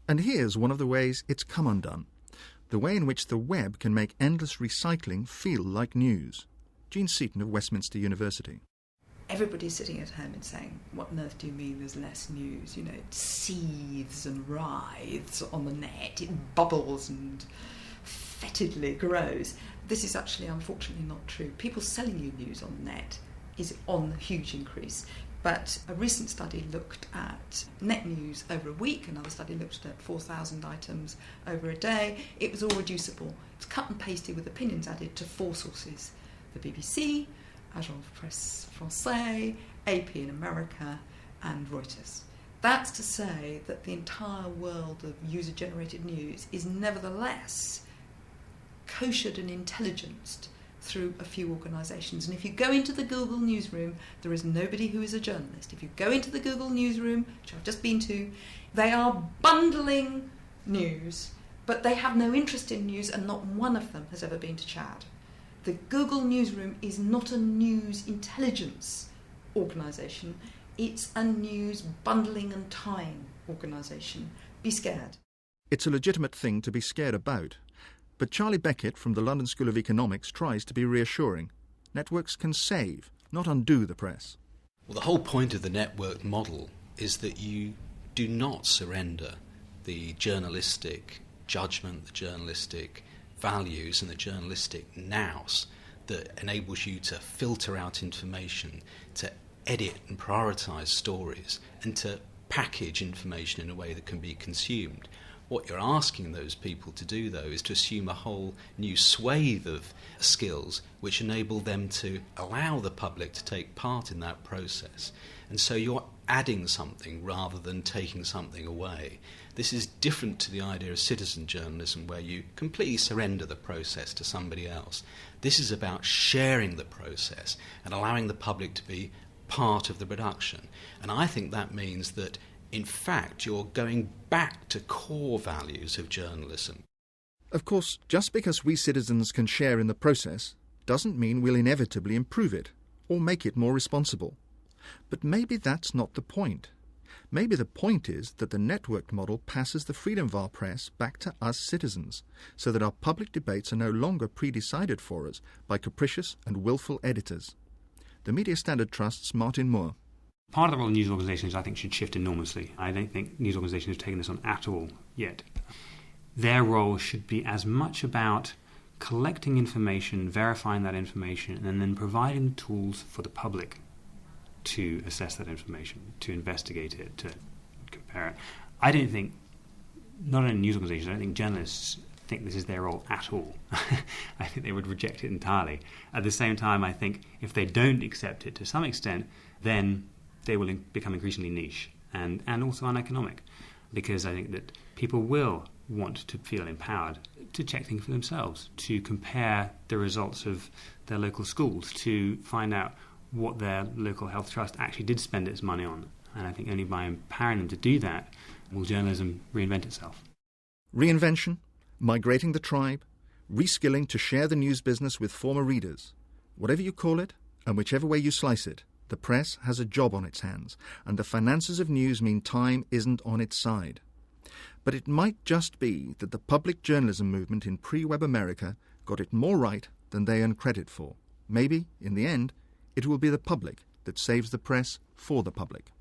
And here's one of the ways it's come undone. The way in which the web can make endless recycling feel like news. Jean Seaton of Westminster University. Everybody's sitting at home and saying, what on earth do you mean there's less news? You know, it seethes and writhes on the net, it bubbles and fetidly grows. This is actually, unfortunately, not true. People selling you news on the net is on a huge increase. But a recent study looked at net news over a week, another study looked at 4,000 items over a day. It was all reducible. It's cut and pasted with opinions added to 4 sources: the BBC, Agence Presse Française, AP in America, and Reuters. That's to say that the entire world of user-generated news is nevertheless koshered and intelligenced through a few organisations. And if you go into the Google newsroom, there is nobody who is a journalist. If you go into the Google newsroom, which I've just been to, they are bundling news, but they have no interest in news, and not one of them has ever been to Chad. The Google newsroom is not a news intelligence organisation. It's a news bundling and tying organisation. Be scared. It's a legitimate thing to be scared about. But Charlie Beckett from the London School of Economics tries to be reassuring. Networks can save, not undo the press. Well, the whole point of the network model is that you do not surrender the journalistic judgment, the journalistic values and the journalistic nous that enables you to filter out information, to edit and prioritise stories, and to package information in a way that can be consumed. What you're asking those people to do, though, is to assume a whole new swathe of skills which enable them to allow the public to take part in that process. And so you're adding something rather than taking something away. This is different to the idea of citizen journalism, where you completely surrender the process to somebody else. This is about sharing the process and allowing the public to be part of the production. And I think that means that in fact, you're going back to core values of journalism. Of course, just because we citizens can share in the process doesn't mean we'll inevitably improve it or make it more responsible. But maybe that's not the point. Maybe the point is that the networked model passes the freedom of our press back to us citizens, so that our public debates are no longer pre-decided for us by capricious and willful editors. The Media Standard Trust's Martin Moore. Part of the role of news organisations, I think, should shift enormously. I don't think news organisations have taken this on at all yet. Their role should be as much about collecting information, verifying that information, and then providing the tools for the public to assess that information, to investigate it, to compare it. I don't think, not only news organisations, I don't think journalists think this is their role at all. I think they would reject it entirely. At the same time, I think if they don't accept it to some extent, then they will become increasingly niche and also uneconomic, because I think that people will want to feel empowered to check things for themselves, to compare the results of their local schools, to find out what their local health trust actually did spend its money on. And I think only by empowering them to do that will journalism reinvent itself. Reinvention, migrating the tribe, reskilling to share the news business with former readers. Whatever you call it, and whichever way you slice it, the press has a job on its hands, and the finances of news mean time isn't on its side. But it might just be that the public journalism movement in pre-web America got it more right than they earn credit for. Maybe, in the end, it will be the public that saves the press for the public.